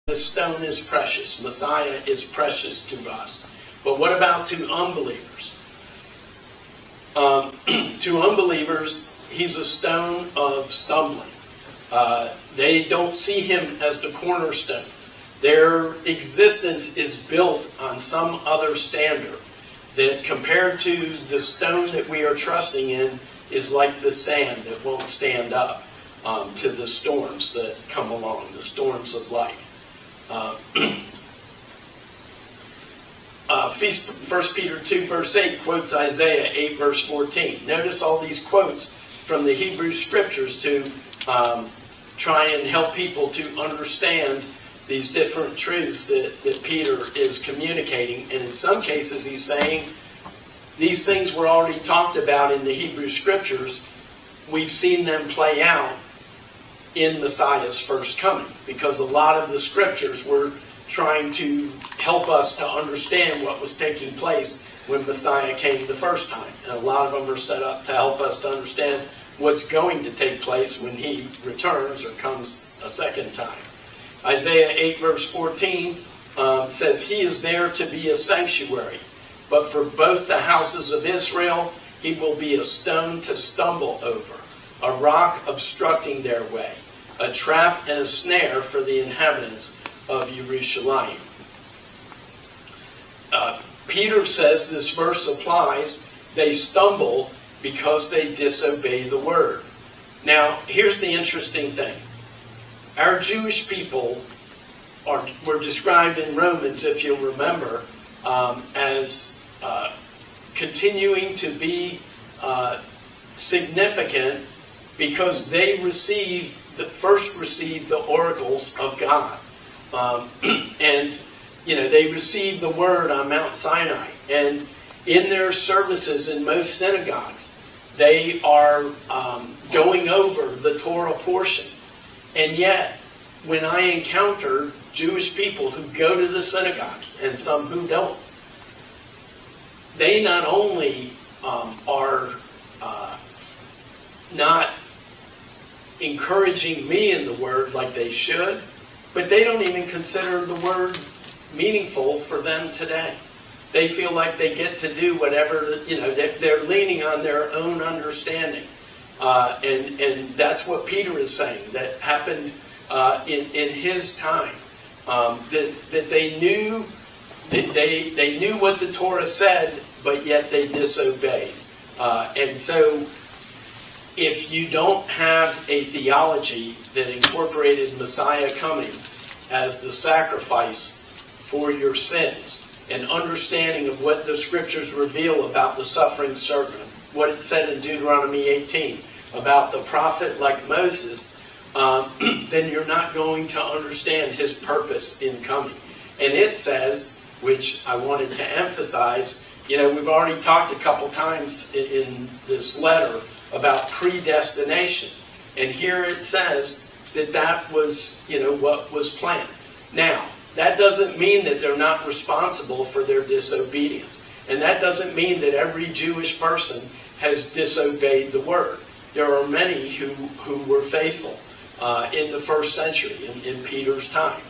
this stone is precious. Messiah is precious to us. But what about to unbelievers? To unbelievers, he's a stone of stumbling. They don't see him as the cornerstone. Their existence is built on some other standard that, compared to the stone that we are trusting in, is like the sand that won't stand up to the storms that come along, the storms of life. 1 Peter 2 verse 8 quotes Isaiah 8 verse 14. Notice all these quotes from the Hebrew scriptures to try and help people to understand these different truths that Peter is communicating. And in some cases he's saying these things were already talked about in the Hebrew scriptures. We've seen them play out in Messiah's first coming, because a lot of the scriptures were trying to help us to understand what was taking place when Messiah came the first time. And a lot of them are set up to help us to understand what's going to take place when he returns or comes a second time. Isaiah 8 verse 14 says, he is there to be a sanctuary, but for both the houses of Israel he will be a stone to stumble over, a rock obstructing their way, a trap and a snare for the inhabitants of Jerusalem. Peter says this verse applies, they stumble because they disobey the word. Now, here's the interesting thing. Our Jewish people were described in Romans, if you'll remember, as continuing to be significant because they first received the oracles of God. And they received the word on Mount Sinai. And in their services in most synagogues, they are going over the Torah portion. And yet, when I encounter Jewish people who go to the synagogues, and some who don't, they not only are not encouraging me in the word like they should, but they don't even consider the word meaningful for them today. They feel like they get to do whatever, they're leaning on their own understanding. And that's what Peter is saying, that happened in his time. That they knew what the Torah said, but yet they disobeyed. And so if you don't have a theology that incorporated Messiah coming as the sacrifice for your sins, an understanding of what the scriptures reveal about the suffering servant, what it said in Deuteronomy 18 about the prophet like Moses, then you're not going to understand his purpose in coming. And it says, which I wanted to emphasize, we've already talked a couple times in this letter about predestination. And here it says that was, what was planned. Now, that doesn't mean that they're not responsible for their disobedience. And that doesn't mean that every Jewish person has disobeyed the word. There are many who were faithful in the first century, in Peter's time.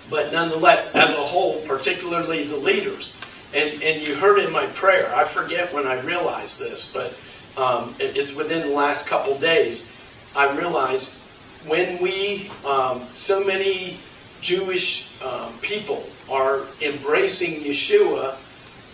But nonetheless, as a whole, particularly the leaders, and you heard in my prayer, I forget when I realized this, but it's within the last couple days, I realized when so many Jewish people are embracing Yeshua,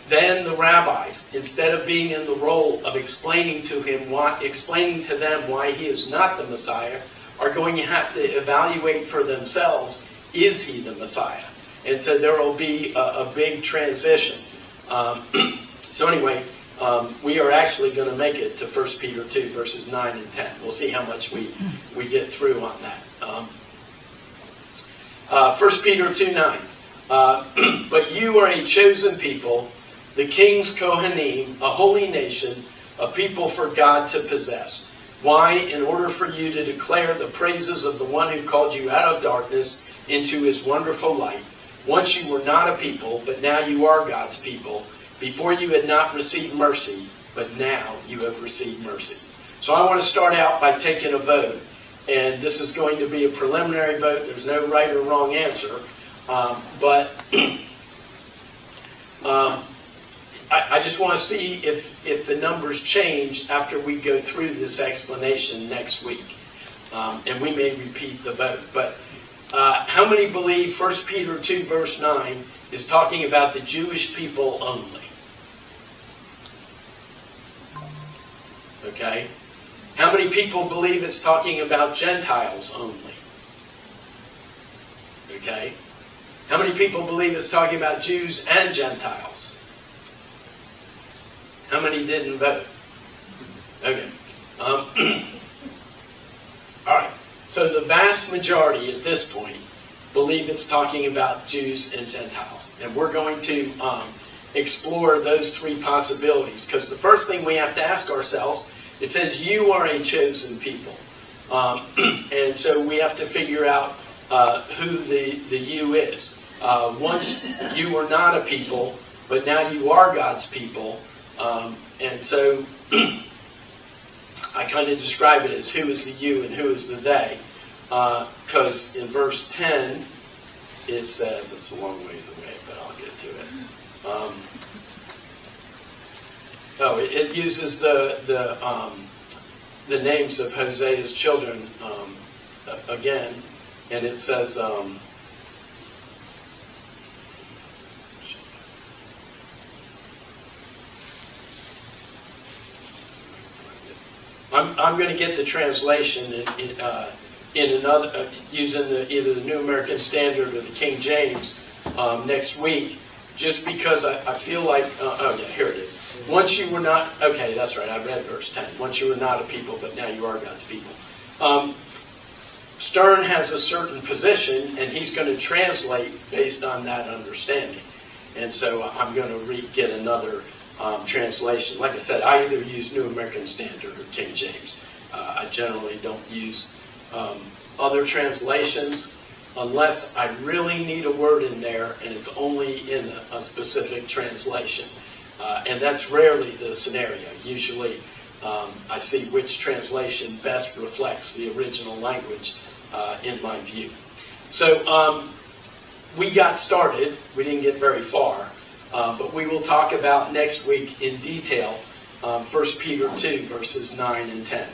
then the rabbis, instead of being in the role of explaining to them why he is not the Messiah, are going to have to evaluate for themselves, is he the Messiah? And so there will be a big transition. So anyway, we are actually going to make it to 1 Peter 2, verses 9 and 10. We'll see how much we get through on that. 1 Peter 2, 9. But you are a chosen people, the king's Kohanim, a holy nation, a people for God to possess. Why? In order for you to declare the praises of the one who called you out of darkness into his wonderful light. Once you were not a people, but now you are God's people. Before you had not received mercy, but now you have received mercy. So I want to start out by taking a vote. And this is going to be a preliminary vote. There's no right or wrong answer. But I just want to see if the numbers change after we go through this explanation next week. And we may repeat the vote. But how many believe 1 Peter 2 verse 9 is talking about the Jewish people only? Okay. How many people believe it's talking about Gentiles only? Okay. How many people believe it's talking about Jews and Gentiles? How many didn't vote? Okay. All right. So the vast majority at this point believe it's talking about Jews and Gentiles. And we're going to explore those three possibilities. Because the first thing we have to ask ourselves, it says you are a chosen people. And so we have to figure out who the you is. Once you were not a people, but now you are God's people. And so I kind of describe it as who is the you and who is the they. Because in verse 10, it says, it's a long ways away, but I'll get to it. It uses the names of Hosea's children again, and it says, I'm going to get the translation in another using either the New American Standard or the King James next week, just because I feel like here it is. Once you were not that's right. I read verse 10. Once you were not a people, but now you are God's people. Stern has a certain position, and he's going to translate based on that understanding. And so I'm going to get another translation. Like I said, I either use New American Standard or King James. I generally don't use other translations unless I really need a word in there and it's only in a specific translation. And that's rarely the scenario. Usually I see which translation best reflects the original language in my view. So we got started. We didn't get very far. But we will talk about next week in detail 1 Peter 2 verses 9 and 10.